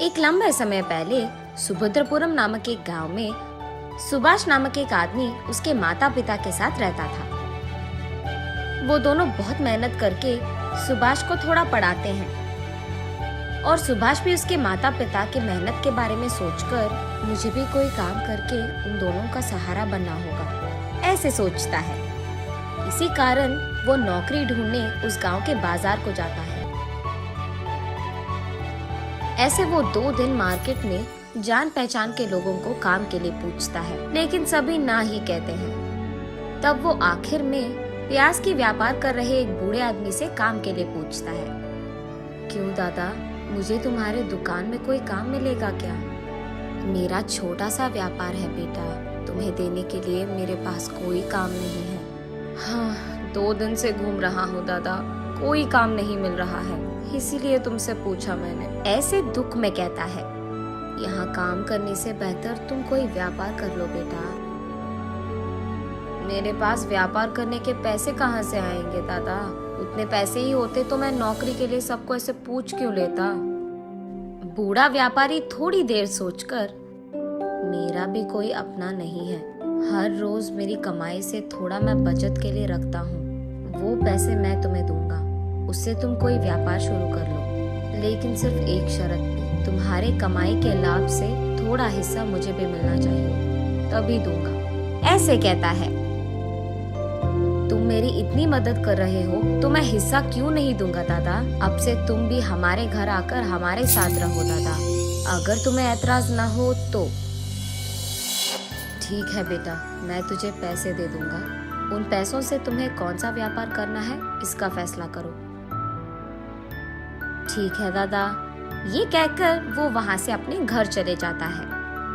एक लंबे समय पहले सुभद्रपुरम नामक एक गांव में सुभाष नामक एक आदमी उसके माता पिता के साथ रहता था। वो दोनों बहुत मेहनत करके सुभाष को थोड़ा पढ़ाते हैं और सुभाष भी उसके माता पिता की मेहनत के बारे में सोचकर मुझे भी कोई काम करके उन दोनों का सहारा बनना होगा, ऐसे सोचता है। इसी कारण वो नौकरी ढूंढने उस गांव के बाजार को जाता है। ऐसे वो 2 दिन मार्केट में जान पहचान के लोगों को काम के लिए पूछता है, लेकिन सभी ना ही कहते हैं। तब वो आखिर में प्याज की व्यापार कर रहे एक बूढ़े आदमी से काम के लिए पूछता है, क्यों दादा, मुझे तुम्हारे दुकान में कोई काम मिलेगा क्या? मेरा छोटा सा व्यापार है बेटा, तुम्हें देने के लिए मेरे पास कोई काम नहीं है। हाँ, 2 दिन से घूम रहा हूँ दादा, कोई काम नहीं मिल रहा है, इसीलिए तुमसे पूछा मैंने, ऐसे दुख में कहता है। यहाँ काम करने से बेहतर तुम कोई व्यापार कर लो बेटा। मेरे पास व्यापार करने के पैसे कहाँ से आएंगे दादा? उतने पैसे ही होते तो मैं नौकरी के लिए सबको ऐसे पूछ क्यों लेता? बूढ़ा व्यापारी थोड़ी देर सोचकर, मेरा भी कोई अपना नहीं है, हर रोज मेरी कमाई से थोड़ा मैं बचत के लिए रखता हूँ, वो पैसे मैं तुम्हें दूंगा, उससे तुम कोई व्यापार शुरू कर लो, लेकिन सिर्फ एक शर्त पे, तुम्हारे कमाई के लाभ से थोड़ा हिस्सा मुझे भी मिलना चाहिए, तभी दूंगा, ऐसे कहता है। तुम मेरी इतनी मदद कर रहे हो तो मैं हिस्सा क्यों नहीं दूंगा दादा? अब से तुम भी हमारे घर आकर हमारे साथ रहो दादा, अगर तुम्हें ऐतराज ना हो तो। ठीक है बेटा, मैं तुझे पैसे दे दूंगा, उन पैसों से तुम्हें कौन सा व्यापार करना है इसका फैसला करो। ठीक है दादा, ये कहकर वो वहाँ से अपने घर चले जाता है।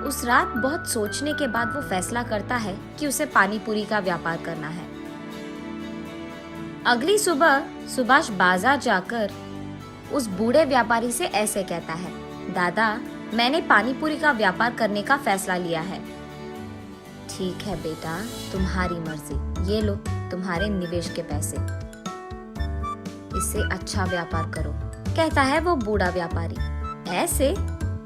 उस रात बहुत सोचने के बाद वो फैसला करता है कि उसे पानी पूरी का व्यापार करना है। अगली सुबह सुभाष बाजार जाकर उस बूढ़े व्यापारी से ऐसे कहता है, दादा, मैंने पानी पूरी का व्यापार करने का फैसला लिया है। ठीक है बेटा, तुम्हारी मर्जी, ये लो तुम्हारे निवेश के पैसे, इससे अच्छा व्यापार करो, कहता है वो बूढ़ा व्यापारी। ऐसे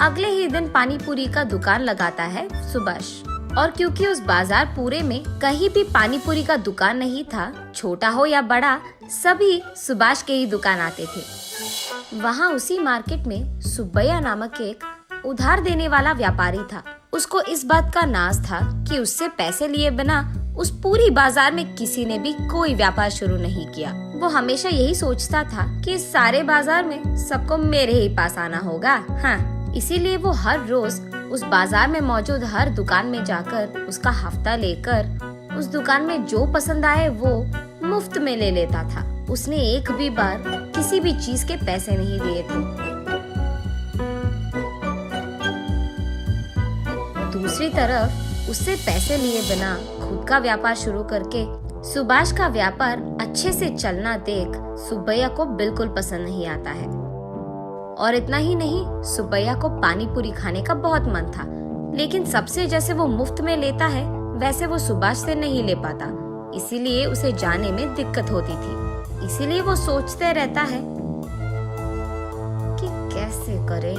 अगले ही दिन पानी पूरी का दुकान लगाता है सुभाष, और क्योंकि उस बाजार पूरे में कहीं भी पानी पूरी का दुकान नहीं था, छोटा हो या बड़ा, सभी सुभाष के ही दुकान आते थे। वहाँ उसी मार्केट में सुब्बैया नामक एक उधार देने वाला व्यापारी था। उसको इस बात का नाज था कि उससे पैसे लिए बिना उस पूरी बाजार में किसी ने भी कोई व्यापार शुरू नहीं किया। वो हमेशा यही सोचता था कि इस सारे बाजार में सबको मेरे ही पास आना होगा। हाँ, इसीलिए वो हर रोज उस बाजार में मौजूद हर दुकान में जाकर उसका हफ्ता लेकर उस दुकान में जो पसंद आए वो मुफ्त में ले लेता था। उसने एक भी बार किसी भी चीज के पैसे नहीं दिए थे। दूसरी तरफ उससे पैसे लिए बिना खुद का व्यापार शुरू करके सुभाष का व्यापार अच्छे से चलना देख सुब्बैया को बिल्कुल पसंद नहीं आता है। और इतना ही नहीं, सुब्बैया को पानी पूरी खाने का बहुत मन था, लेकिन सबसे जैसे वो मुफ्त में लेता है वैसे वो सुभाष से नहीं ले पाता, इसीलिए उसे जाने में दिक्कत होती थी। इसीलिए वो सोचते रहता है कि कैसे करे।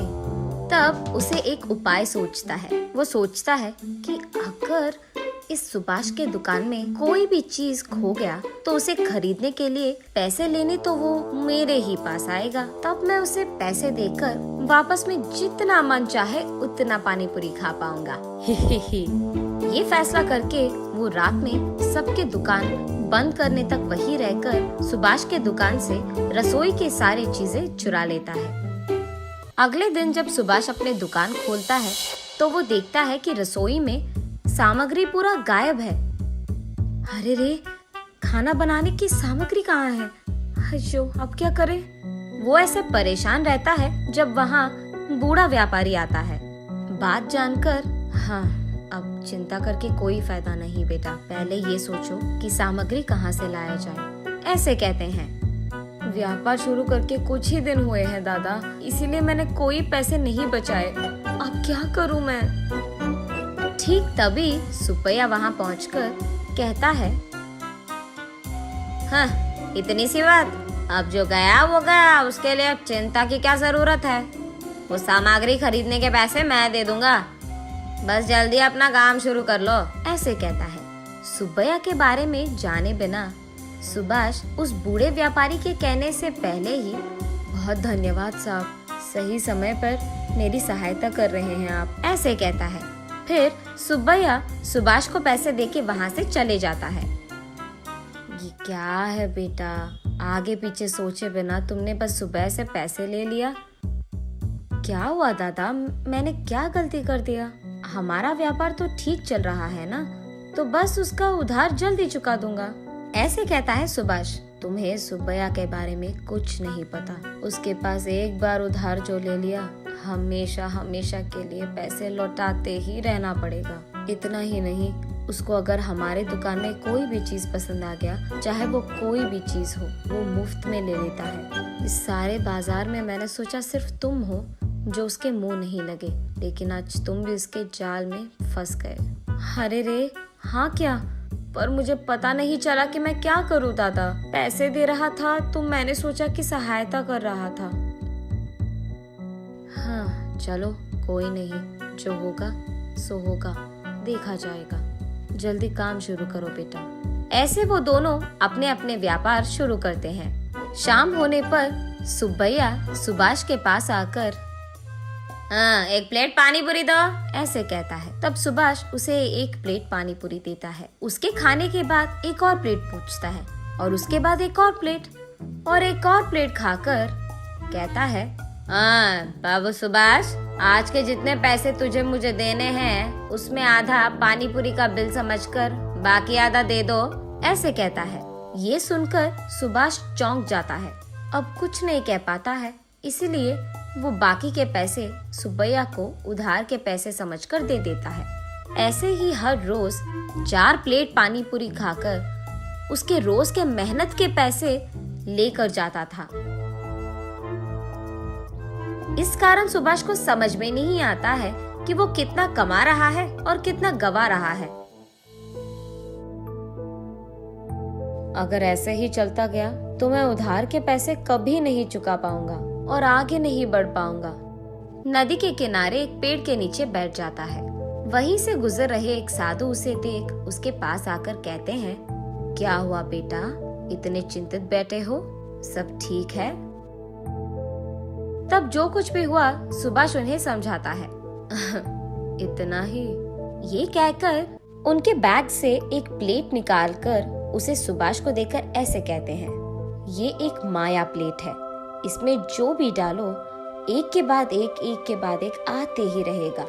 तब उसे एक उपाय सोचता है। वो सोचता है कि अगर इस सुभाष के दुकान में कोई भी चीज खो गया तो उसे खरीदने के लिए पैसे लेने तो वो मेरे ही पास आएगा, तब मैं उसे पैसे देकर वापस में जितना मन चाहे उतना पानी पूरी खा पाऊंगा। ये फैसला करके वो रात में सबके दुकान बंद करने तक वही रहकर सुभाष के दुकान से रसोई की सारी चीजें चुरा लेता है। अगले दिन जब सुभाष अपने दुकान खोलता है तो वो देखता है कि रसोई में सामग्री पूरा गायब है। अरे रे, खाना बनाने की सामग्री कहाँ है? अयो, अब क्या करे? वो ऐसे परेशान रहता है जब वहाँ बूढ़ा व्यापारी आता है। बात जानकर, हाँ, अब चिंता करके कोई फायदा नहीं बेटा, पहले ये सोचो कि सामग्री कहाँ से लाया जाए, ऐसे कहते हैं। व्यापार शुरू करके कुछ ही दिन हुए हैं दादा, इसीलिए मैंने कोई पैसे नहीं बचाए, अब क्या करूँ मैं? ठीक तभी सुब्बैया वहाँ पहुँचकर कहता है, हाँ, इतनी सी बात, अब जो गया वो गया, उसके लिए अब चिंता की क्या जरूरत है? वो सामग्री खरीदने के पैसे मैं दे दूंगा, बस जल्दी अपना काम शुरू कर लो, ऐसे कहता है। सुब्बैया के बारे में जाने बिना सुभाष उस बूढ़े व्यापारी के कहने से पहले ही, बहुत धन्यवाद साहब, सही समय पर मेरी सहायता कर रहे हैं आप, ऐसे कहता है। फिर सुब्बैया सुभाष को पैसे देके वहाँ से चले जाता है। ये क्या है बेटा, आगे पीछे सोचे बिना तुमने बस सुबह से पैसे ले लिया। क्या हुआ दादा, मैंने क्या गलती कर दिया? हमारा व्यापार तो ठीक चल रहा है ना, तो बस उसका उधार जल्दी चुका दूंगा, ऐसे कहता है सुभाष। तुम्हें सुब्बैया के बारे में कुछ नहीं पता। उसके पास एक बार उधार जो ले लिया, हमेशा हमेशा के लिए पैसे लौटाते ही रहना पड़ेगा। इतना ही नहीं, उसको अगर हमारे दुकान में कोई भी चीज पसंद आ गया, चाहे वो कोई भी चीज हो, वो मुफ्त में ले लेता है। इस सारे बाजार में मैंने सोचा सिर्फ तुम हो जो उसके मुंह नहीं लगे, लेकिन आज तुम भी उसके जाल में फंस गए। अरे रे, हाँ क्या? पर मुझे पता नहीं चला कि मैं क्या करूं दादा। पैसे दे रहा था तो मैंने सोचा कि सहायता कर रहा था। हाँ चलो कोई नहीं, जो होगा सो होगा, देखा जाएगा। जल्दी काम शुरू करो बेटा। ऐसे वो दोनों अपने अपने व्यापार शुरू करते हैं। शाम होने पर सुब्बैया सुभाष के पास आकर, हाँ एक प्लेट पानी पूरी दो, ऐसे कहता है। तब सुभाष उसे एक प्लेट पानी पूरी देता है। उसके खाने के बाद एक और प्लेट पूछता है, और उसके बाद एक और प्लेट, और एक और प्लेट खाकर कहता है, हाँ बाबू सुभाष, आज के जितने पैसे तुझे मुझे देने हैं उसमें आधा पानी पूरी का बिल समझकर बाकी आधा दे दो, ऐसे कहता है। ये सुनकर सुभाष चौंक जाता है, अब कुछ नहीं कह पाता है, इसीलिए वो बाकी के पैसे सुब्बैया को उधार के पैसे समझकर दे देता है। ऐसे ही हर रोज 4 प्लेट पानी पूरी खाकर उसके रोज के मेहनत के पैसे लेकर जाता था। इस कारण सुभाष को समझ में नहीं आता है कि वो कितना कमा रहा है और कितना गवा रहा है। अगर ऐसे ही चलता गया तो मैं उधार के पैसे कभी नहीं चुका पाऊंगा और आगे नहीं बढ़ पाऊंगा। नदी के किनारे एक पेड़ के नीचे बैठ जाता है। वहीं से गुजर रहे एक साधु उसे देख उसके पास आकर कहते हैं, क्या हुआ बेटा, इतने चिंतित बैठे हो, सब ठीक है? तब जो कुछ भी हुआ सुभाष उन्हें समझाता है। इतना ही, ये कहकर उनके बैग से एक प्लेट निकालकर उसे सुभाष को देकर ऐसे कहते हैं, ये एक माया प्लेट है, इसमें जो भी डालो एक के बाद एक आते ही रहेगा,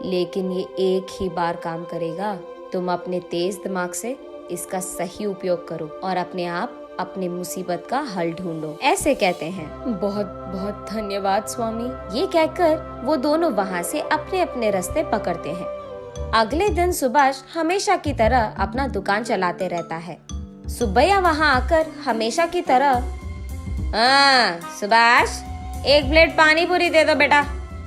लेकिन ये एक ही बार काम करेगा। तुम अपने तेज दिमाग से इसका सही उपयोग करो और अपने आप अपने मुसीबत का हल ढूंढो, ऐसे कहते हैं। बहुत बहुत धन्यवाद स्वामी। ये कहकर वो दोनों वहाँ से अपने अपने रास्ते पकड़ते हैं। अगले दिन सुभाष हमेशा की तरह अपना दुकान चलाते रहता है। सुब्बैया वहाँ आकर हमेशा की तरह, हाँ सुभाष, एक प्लेट पानी पूरी दे दो बेटा,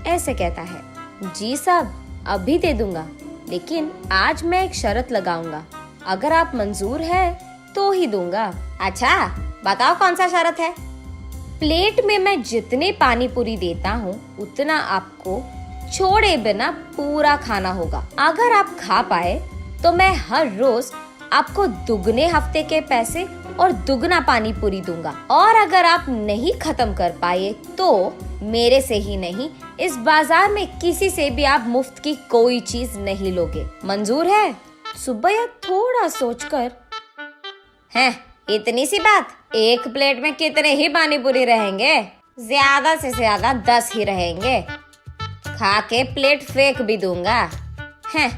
ऐसे कहता है। जी साहब, अभी दे दूंगा, लेकिन आज मैं एक शर्त लगाऊंगा, अगर आप मंजूर है तो ही दूंगा। अच्छा बताओ कौन सा शर्त है? प्लेट में मैं जितने पानी पूरी देता हूँ उतना आपको छोड़े बिना पूरा खाना होगा। अगर आप खा पाए तो मैं हर रोज आपको दुगने हफ्ते के पैसे और दुगना पानी पूरी दूंगा, और अगर आप नहीं खत्म कर पाए तो मेरे से ही नहीं, इस बाजार में किसी से भी आप मुफ्त की कोई चीज नहीं लोगे। मंजूर है? सुब्बैया थोड़ा सोचकर, हैं इतनी सी बात, एक प्लेट में कितने ही पानी पूरी रहेंगे? ज्यादा से ज्यादा 10 ही रहेंगे, खा के प्लेट फेंक भी दूंगा। हैं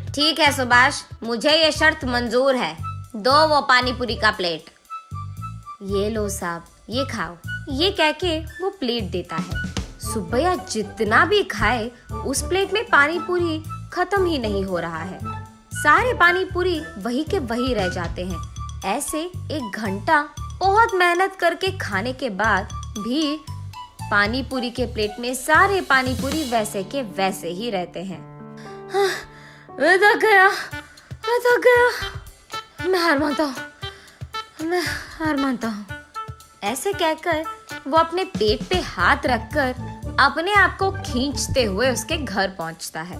ठीक है सुभाष, मुझे ये शर्त मंजूर है, दो वो पानी पूरी का प्लेट। ये लो साहब, ये खाओ, ये कह के वो प्लेट देता है। सुब्बैया जितना भी खाए उस प्लेट में पानी पूरी खत्म ही नहीं हो रहा है। सारे पानी पूरी वही के वही रह जाते हैं। ऐसे 1 घंटा बहुत मेहनत करके खाने के बाद भी पानी पूरी के प्लेट में सारे पानी पूरी वैसे के वैसे ही रहते हैं। मैं थक गया, मैं हार मानता हूँ, ऐसे कहकर वो अपने पेट पे हाथ रखकर अपने आप को खींचते हुए उसके घर पहुंचता है।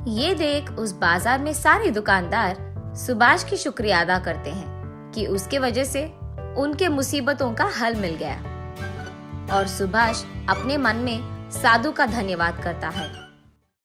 ये देख उस बाजार में सारे दुकानदार सुभाष की शुक्रिया अदा करते हैं कि उसके वजह से उनके मुसीबतों का हल मिल गया। और सुभाष अपने मन में साधु का धन्यवाद करता है